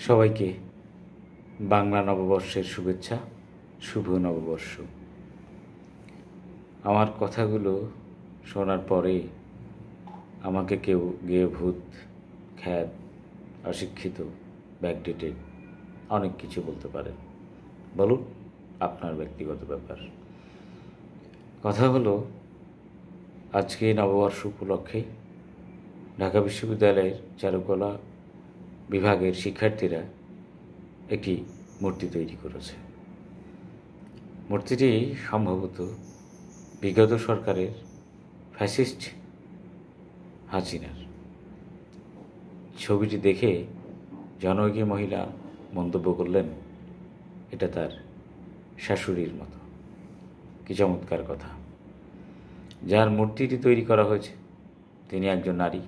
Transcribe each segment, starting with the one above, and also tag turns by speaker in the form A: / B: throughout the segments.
A: সবাইকে বাংলা নববর্ষের শুভেচ্ছা। শুভ নববর্ষ। আমার কথাগুলো শোনার পরে আমাকে কেউ গেয়ে ভূত, খ্যাত, অশিক্ষিত, ব্যাকডেটেড অনেক কিছু বলতে পারেন। বলুন, আপনার ব্যক্তিগত ব্যাপার। কথা হলো, আজকে নববর্ষ উপলক্ষে ঢাকা বিশ্ববিদ্যালয়ের চারুকলা বিভাগের শিক্ষার্থীরা একটি মূর্তি তৈরি করেছে। মূর্তিটি সম্ভবত বিগত সরকারের ফ্যাসিস্ট হাসিনার। ছবিটি দেখে জনৈকী মহিলা মন্তব্য করলেন, এটা তার শাশুড়ির মতো। কি চমৎকার কথা! যার মূর্তিটি তৈরি করা হয়েছে তিনি একজন নারী,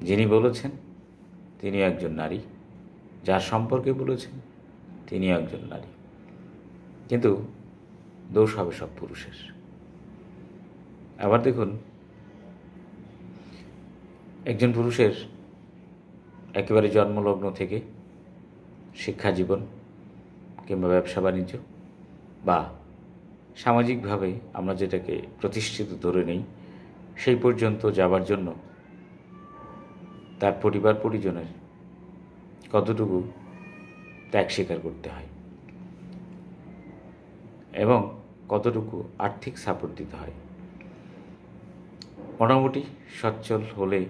A: যিনি বলেছেন তিনি একজন নারী, যার সম্পর্কে বলেছেন তিনি একজন নারী, কিন্তু দোষ হবে সব পুরুষের। আবার দেখুন, একজন পুরুষের একেবারে জন্মলগ্ন থেকে শিক্ষা জীবন কিংবা ব্যবসা বাণিজ্য বা সামাজিকভাবে আমরা যেটাকে প্রতিষ্ঠিত ধরে নেই, সেই পর্যন্ত যাবার জন্য তার পরিবার পরিজনের কতটুকু ত্যাগ স্বীকার করতে হয় এবং কতটুকু আর্থিক সাপোর্ট দিতে হয়। মোটামুটি সচ্ছল হলে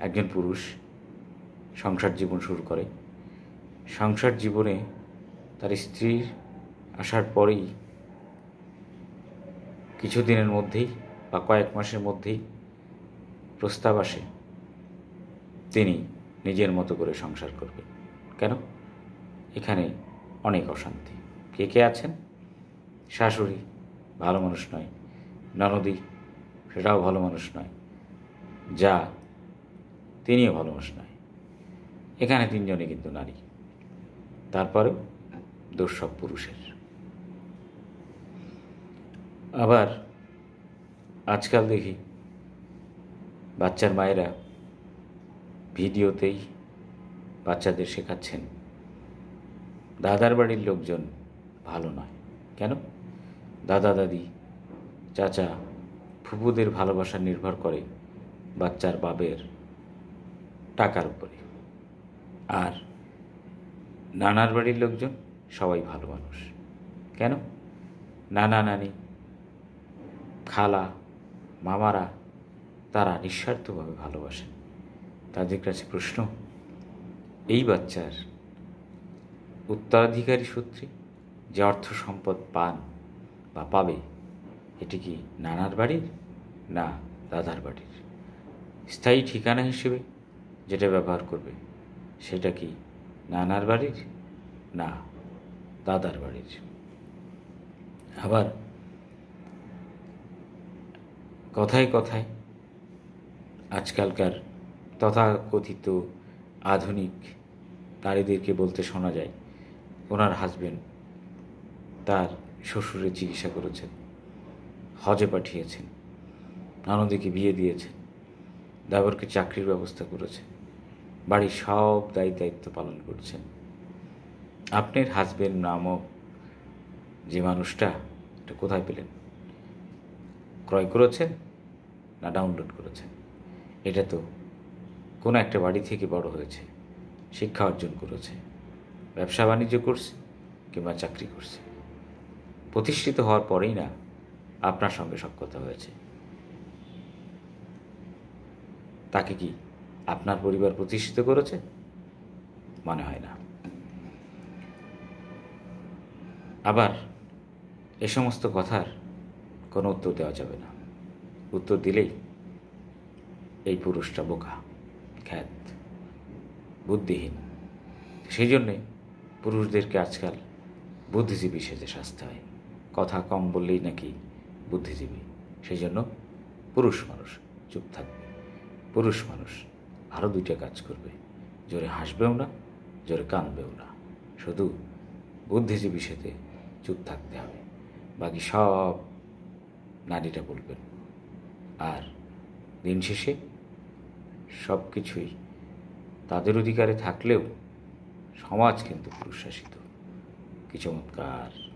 A: একজন পুরুষ সংসার জীবন শুরু করে। সংসার জীবনে তার স্ত্রীর আসার পরেই কিছুদিনের মধ্যেই বা কয়েক মাসের মধ্যেই প্রস্তাব আসে তিনি নিজের মতো করে সংসার করবেন। কেন? এখানে অনেক অশান্তি। কে কে আছেন? শাশুড়ি ভালো মানুষ নয়, ননদী সেটাও ভালো মানুষ নয়, যা তিনিও ভালো মানুষ নয়। এখানে তিনজনই কিন্তু নারী, তারপরেও দোষ সব পুরুষের। আবার আজকাল দেখি বাচ্চার মায়েরা ভিডিওতেই বাচ্চাদের শেখাচ্ছেন দাদার বাড়ির লোকজন ভালো নয়। কেন? দাদা দাদি, চাচা, ফুপুদের ভালোবাসা নির্ভর করে বাচ্চার বাবের টাকার উপরে, আর নানার বাড়ির লোকজন সবাই ভালো মানুষ। কেন? নানা নানি, খালা, মামারা তারা নিঃস্বার্থভাবে ভালোবাসেন। তাদের কাছে প্রশ্ন, এই বাচ্চার উত্তরাধিকারী সূত্রে যে অর্থ সম্পদ পান বা পাবে, এটি কি নানার বাড়ির না দাদার বাড়ির? স্থায়ী ঠিকানা হিসেবে যেটা ব্যবহার করবে সেটা কি নানার বাড়ির না দাদার বাড়ির? আবার কথায় কথায় আজকালকার তথাকথিত আধুনিক নারীদেরকে বলতে শোনা যায় ওনার হাজবেন্ড তার শ্বশুরের চিকিৎসা করেছেন, হজে পাঠিয়েছেন, ননদীকে বিয়ে দিয়েছেন, দেবরকে চাকরির ব্যবস্থা করেছেন, বাড়ির সব দায়িত্ব পালন করছেন। আপনার হাজবেন্ড নামক যে মানুষটা, এটা কোথায় পেলেন? ক্রয় করেছেন না ডাউনলোড করেছেন? এটা তো কোনো একটা বাড়ি থেকে বড় হয়েছে, শিক্ষা অর্জন করেছে, ব্যবসা বাণিজ্য করছে কিংবা চাকরি করছে। প্রতিষ্ঠিত হওয়ার পরেই না আপনার সঙ্গে সব কথা হয়েছে। তাকে কি আপনার পরিবার প্রতিষ্ঠিত করেছে? মনে হয় না। আবার এ সমস্ত কথার কোনো উত্তর দেওয়া যাবে না। উত্তর দিলেই এই পুরুষটা বোকা, খ্যাত, বুদ্ধিহীন। সেই জন্যে পুরুষদেরকে আজকাল বুদ্ধিজীবী সেজে সাজতে হয়। কথা কম বললেই নাকি বুদ্ধিজীবী। সেই জন্য পুরুষ মানুষ চুপ থাকবে। পুরুষ মানুষ আরও দুইটা কাজ করবে, জোরে হাসবেও না, জোরে কাঁদবেও না, শুধু বুদ্ধিজীবী সেজে চুপ থাকতে হবে। বাকি সব নারীরা বলবেন। আর দিন শেষে সব কিছুই তাদের অধিকারে থাকলেও সমাজ কিন্তু পুরুষ শাসিত। কি চমৎকার!